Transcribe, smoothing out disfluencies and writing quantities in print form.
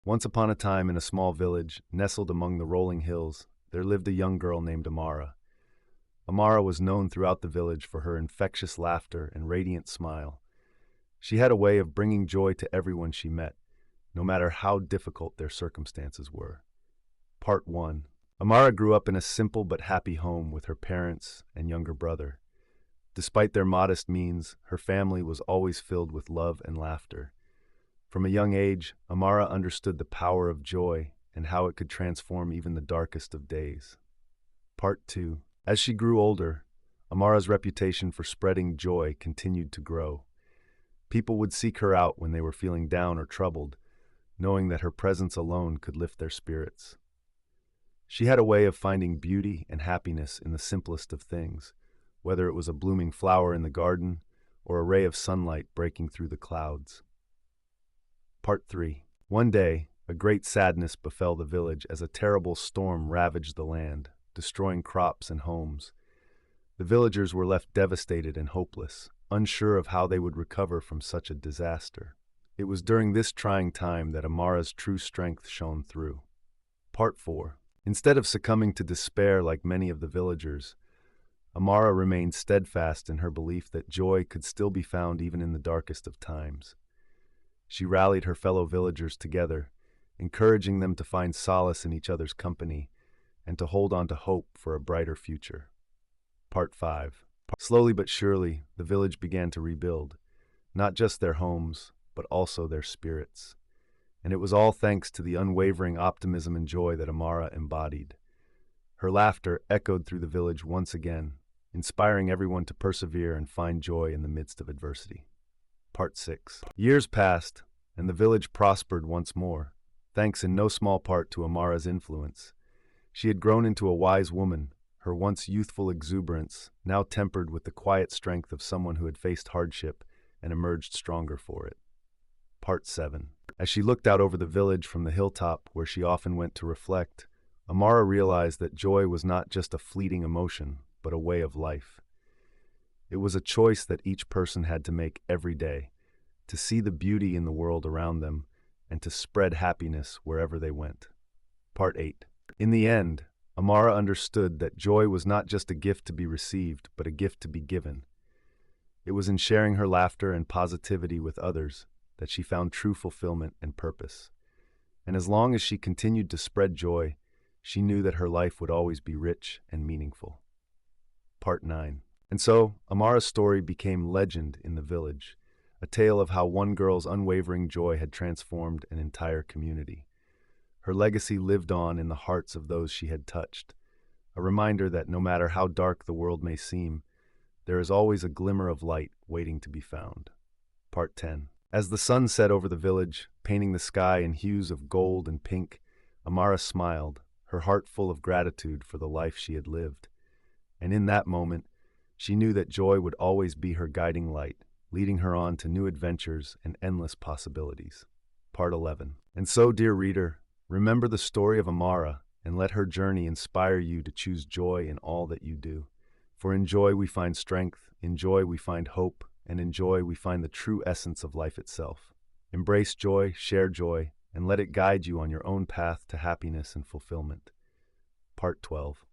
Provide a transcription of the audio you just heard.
Once upon a time in a small village, nestled among the rolling hills, there lived a young girl named Amara. Amara was known throughout the village for her infectious laughter and radiant smile. She had a way of bringing joy to everyone she met, no matter how difficult their circumstances were. Part 1. Amara grew up in a simple but happy home with her parents and younger brother. Despite their modest means, her family was always filled with love and laughter. From a young age, Amara understood the power of joy and how it could transform even the darkest of days. Part 2. As she grew older, Amara's reputation for spreading joy continued to grow. People would seek her out when they were feeling down or troubled, knowing that her presence alone could lift their spirits. She had a way of finding beauty and happiness in the simplest of things, whether it was a blooming flower in the garden or a ray of sunlight breaking through the clouds. Part 3. One day, a great sadness befell the village as a terrible storm ravaged the land, destroying crops and homes. The villagers were left devastated and hopeless, unsure of how they would recover from such a disaster. It was during this trying time that Amara's true strength shone through. Part 4. Instead of succumbing to despair like many of the villagers, Amara remained steadfast in her belief that joy could still be found even in the darkest of times. She rallied her fellow villagers together, encouraging them to find solace in each other's company and to hold on to hope for a brighter future. Part 5. Slowly but surely, the village began to rebuild, not just their homes, but also their spirits. And it was all thanks to the unwavering optimism and joy that Amara embodied. Her laughter echoed through the village once again, inspiring everyone to persevere and find joy in the midst of adversity. Part 6. Years passed, and the village prospered once more, thanks in no small part to Amara's influence. She had grown into a wise woman, her once youthful exuberance now tempered with the quiet strength of someone who had faced hardship and emerged stronger for it. Part 7. As she looked out over the village from the hilltop where she often went to reflect, Amara realized that joy was not just a fleeting emotion, but a way of life. It was a choice that each person had to make every day, to see the beauty in the world around them and to spread happiness wherever they went. Part 8. In the end, Amara understood that joy was not just a gift to be received, but a gift to be given. It was in sharing her laughter and positivity with others that she found true fulfillment and purpose. And as long as she continued to spread joy, she knew that her life would always be rich and meaningful. Part 9. And so, Amara's story became legend in the village, a tale of how one girl's unwavering joy had transformed an entire community. Her legacy lived on in the hearts of those she had touched, a reminder that no matter how dark the world may seem, there is always a glimmer of light waiting to be found. Part 10. As the sun set over the village, painting the sky in hues of gold and pink, Amara smiled, her heart full of gratitude for the life she had lived. And in that moment, she knew that joy would always be her guiding light, leading her on to new adventures and endless possibilities. Part 11. And so, dear reader, remember the story of Amara and let her journey inspire you to choose joy in all that you do. For in joy we find strength, in joy we find hope, and in joy we find the true essence of life itself. Embrace joy, share joy, and let it guide you on your own path to happiness and fulfillment. Part 12.